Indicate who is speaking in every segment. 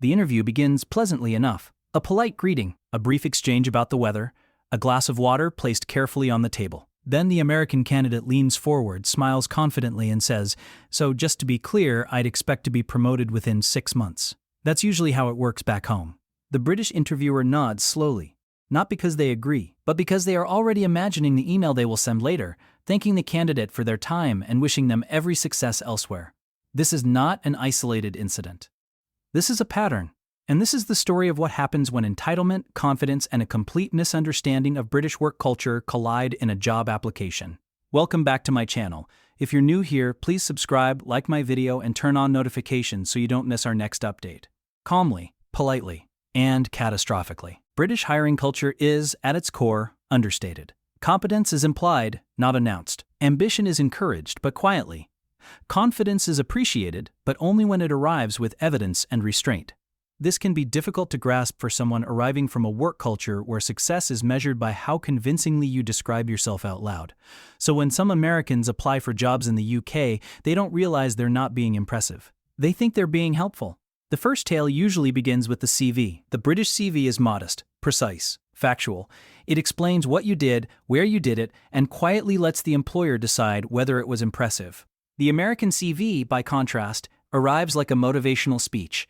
Speaker 1: The interview begins pleasantly enough. A polite greeting, a brief exchange about the weather, a glass of water placed carefully on the table. Then the American candidate leans forward, smiles confidently and says, "So just to be clear, I'd expect to be promoted within 6 months." That's usually how it works back home. The British interviewer nods slowly, not because they agree, but because they are already imagining the email they will send later, thanking the candidate for their time and wishing them every success elsewhere. This is not an isolated incident. This is a pattern. And this is the story of what happens when entitlement, confidence, and a complete misunderstanding of British work culture collide in a job application. Welcome back to my channel. If you're new here, please subscribe, like my video, and turn on notifications so you don't miss our next update. Calmly, politely, and catastrophically, British hiring culture is, at its core, understated. Competence is implied, not announced. Ambition is encouraged, but quietly. Confidence is appreciated, but only when it arrives with evidence and restraint. This can be difficult to grasp for someone arriving from a work culture where success is measured by how convincingly you describe yourself out loud. So when some Americans apply for jobs in the UK, they don't realize they're not being impressive. They think they're being helpful. The first tale usually begins with the CV. The British CV is modest, precise, factual. It explains what you did, where you did it, and quietly lets the employer decide whether it was impressive. The American CV, by contrast, arrives like a motivational speech.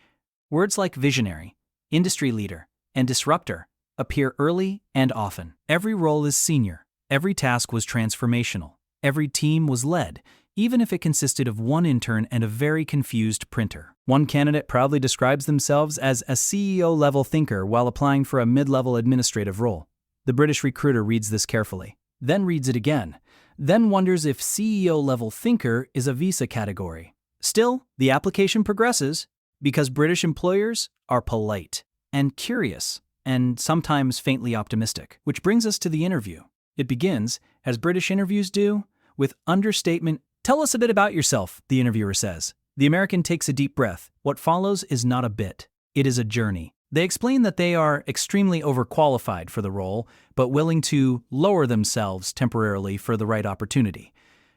Speaker 1: Words like visionary, industry leader, and disruptor appear early and often. Every role is senior. Every task was transformational. Every team was led, even if it consisted of one intern and a very confused printer. One candidate proudly describes themselves as a CEO-level thinker while applying for a mid-level administrative role. The British recruiter reads this carefully, then reads it again, then wonders if CEO-level thinker is a visa category. Still, the application progresses, because British employers are polite and curious and sometimes faintly optimistic. Which brings us to the interview. It begins, as British interviews do, with understatement. "Tell us a bit about yourself," the interviewer says. The American takes a deep breath. What follows is not a bit. It is a journey. They explain that they are extremely overqualified for the role, but willing to lower themselves temporarily for the right opportunity.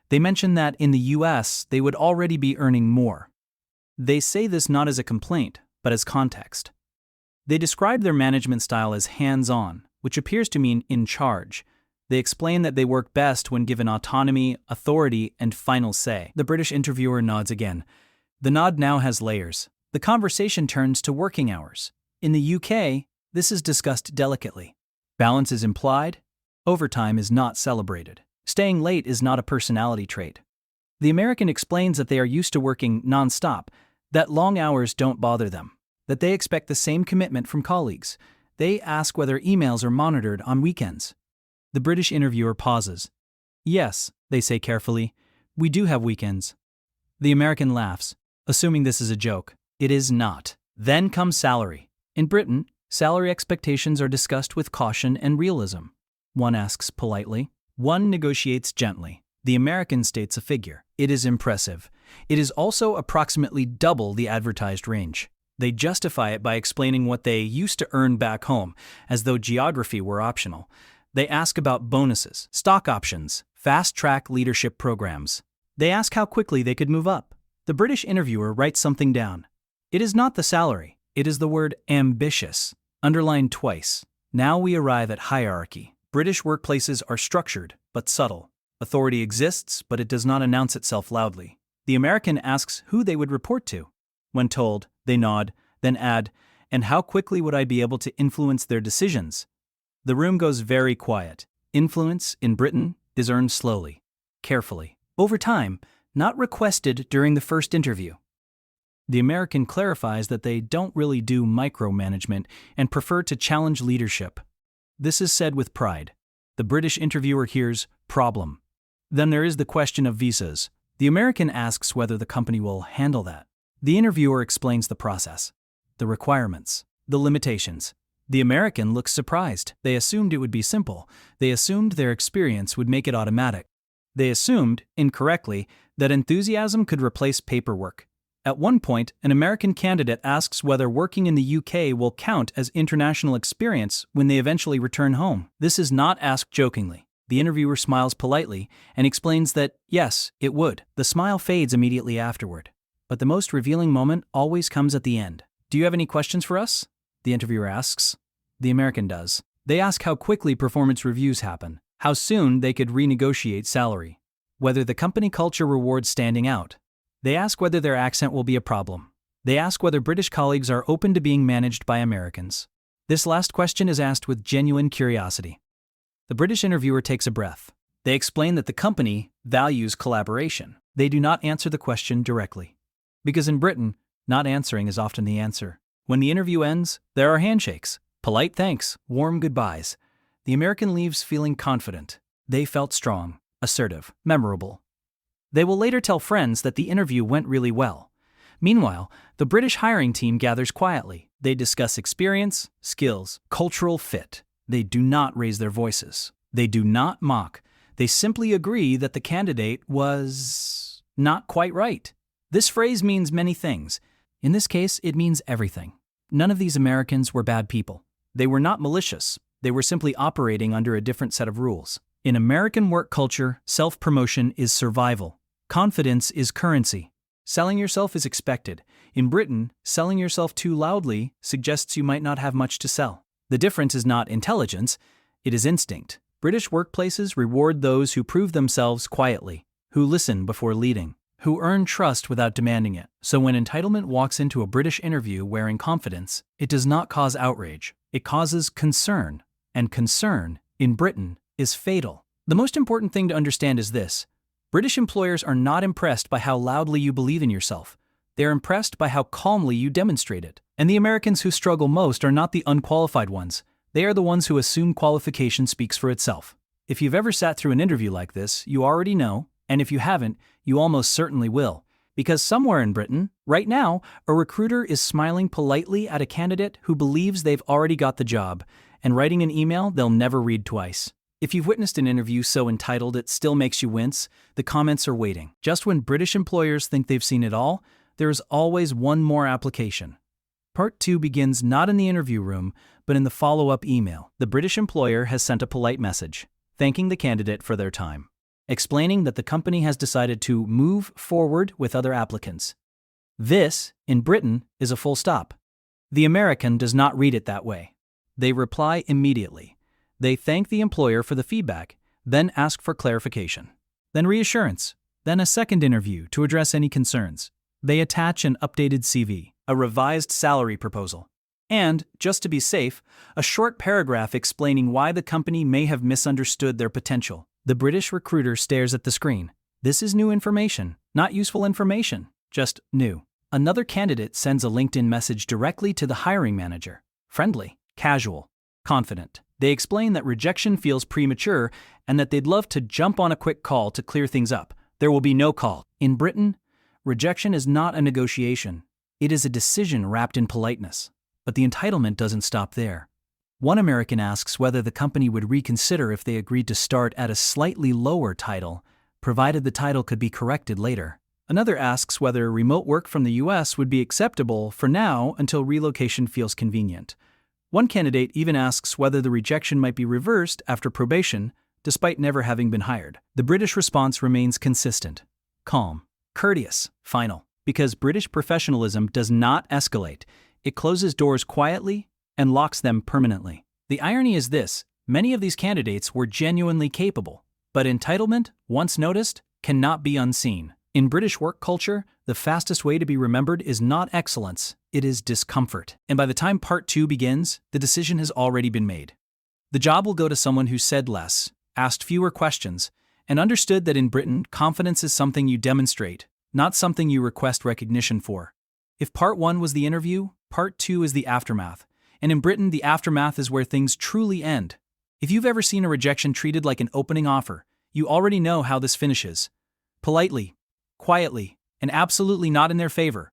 Speaker 1: They mention that in the US, they would already be earning more. They say this not as a complaint, but as context. They describe their management style as hands-on, which appears to mean in charge. They explain that they work best when given autonomy, authority, and final say. The British interviewer nods again. The nod now has layers. The conversation turns to working hours. In the UK, this is discussed delicately. Balance is implied. Overtime is not celebrated. Staying late is not a personality trait. The American explains that they are used to working non-stop, that long hours don't bother them, that they expect the same commitment from colleagues. They ask whether emails are monitored on weekends. The British interviewer pauses. "Yes," they say carefully, "we do have weekends." The American laughs, assuming this is a joke. It is not. Then comes salary. In Britain, salary expectations are discussed with caution and realism. One asks politely. One negotiates gently. The American states a figure. It is impressive. It is also approximately double the advertised range. They justify it by explaining what they used to earn back home, as though geography were optional. They ask about bonuses, stock options, fast-track leadership programs. They ask how quickly they could move up. The British interviewer writes something down. It is not the salary. It is the word ambitious, underlined twice. Now we arrive at hierarchy. British workplaces are structured, but subtle. Authority exists, but it does not announce itself loudly. The American asks who they would report to. When told, they nod, then add, "And how quickly would I be able to influence their decisions?" The room goes very quiet. Influence, in Britain, is earned slowly, carefully, over time, not requested during the first interview. The American clarifies that they don't really do micromanagement and prefer to challenge leadership. This is said with pride. The British interviewer hears problem. Then there is the question of visas. The American asks whether the company will handle that. The interviewer explains the process, the requirements, the limitations. The American looks surprised. They assumed it would be simple. They assumed their experience would make it automatic. They assumed, incorrectly, that enthusiasm could replace paperwork. At one point, an American candidate asks whether working in the UK will count as international experience when they eventually return home. This is not asked jokingly. The interviewer smiles politely and explains that, yes, it would. The smile fades immediately afterward. But the most revealing moment always comes at the end. Do you have any questions for us? The interviewer asks. The American does. They ask how quickly performance reviews happen, how soon they could renegotiate salary, whether the company culture rewards standing out. They ask whether their accent will be a problem. They ask whether British colleagues are open to being managed by Americans. This last question is asked with genuine curiosity. The British interviewer takes a breath. They explain that the company values collaboration. They do not answer the question directly. Because in Britain, not answering is often the answer. When the interview ends, there are handshakes, polite thanks, warm goodbyes. The American leaves feeling confident. They felt strong, assertive, memorable. They will later tell friends that the interview went really well. Meanwhile, the British hiring team gathers quietly. They discuss experience, skills, cultural fit. They do not raise their voices. They do not mock. They simply agree that the candidate was not quite right. This phrase means many things. In this case, it means everything. None of these Americans were bad people. They were not malicious. They were simply operating under a different set of rules. In American work culture, self-promotion is survival. Confidence is currency. Selling yourself is expected. In Britain, selling yourself too loudly suggests you might not have much to sell. The difference is not intelligence, it is instinct. British workplaces reward those who prove themselves quietly, who listen before leading, who earn trust without demanding it. So when entitlement walks into a British interview wearing confidence, it does not cause outrage. It causes concern. And concern, in Britain, is fatal. The most important thing to understand is this. British employers are not impressed by how loudly you believe in yourself. They are impressed by how calmly you demonstrate it. And the Americans who struggle most are not the unqualified ones. They are the ones who assume qualification speaks for itself. If you've ever sat through an interview like this, you already know, and if you haven't, you almost certainly will. Because somewhere in Britain, right now, a recruiter is smiling politely at a candidate who believes they've already got the job, and writing an email they'll never read twice. If you've witnessed an interview so entitled it still makes you wince, the comments are waiting. Just when British employers think they've seen it all, there is always one more application. Part 2 begins not in the interview room, but in the follow-up email. The British employer has sent a polite message, thanking the candidate for their time, explaining that the company has decided to move forward with other applicants. This, in Britain, is a full stop. The American does not read it that way. They reply immediately. They thank the employer for the feedback, then ask for clarification, then reassurance, then a second interview to address any concerns. They attach an updated CV, a revised salary proposal, and, just to be safe, a short paragraph explaining why the company may have misunderstood their potential. The British recruiter stares at the screen. This is new information, not useful information, just new. Another candidate sends a LinkedIn message directly to the hiring manager. Friendly, casual, confident. They explain that rejection feels premature and that they'd love to jump on a quick call to clear things up. There will be no call. In Britain, rejection is not a negotiation. It is a decision wrapped in politeness. But the entitlement doesn't stop there. One American asks whether the company would reconsider if they agreed to start at a slightly lower title, provided the title could be corrected later. Another asks whether remote work from the US would be acceptable for now until relocation feels convenient. One candidate even asks whether the rejection might be reversed after probation, despite never having been hired. The British response remains consistent, calm, courteous, final. Because British professionalism does not escalate, it closes doors quietly and locks them permanently. The irony is this: many of these candidates were genuinely capable, but entitlement, once noticed, cannot be unseen. In British work culture, the fastest way to be remembered is not excellence, it is discomfort. And by the time part 2 begins, the decision has already been made. The job will go to someone who said less, asked fewer questions, and understood that in Britain, confidence is something you demonstrate, not something you request recognition for. If part 1 was the interview, part 2 is the aftermath. And in Britain, the aftermath is where things truly end. If you've ever seen a rejection treated like an opening offer, you already know how this finishes. Politely, quietly, and absolutely not in their favor.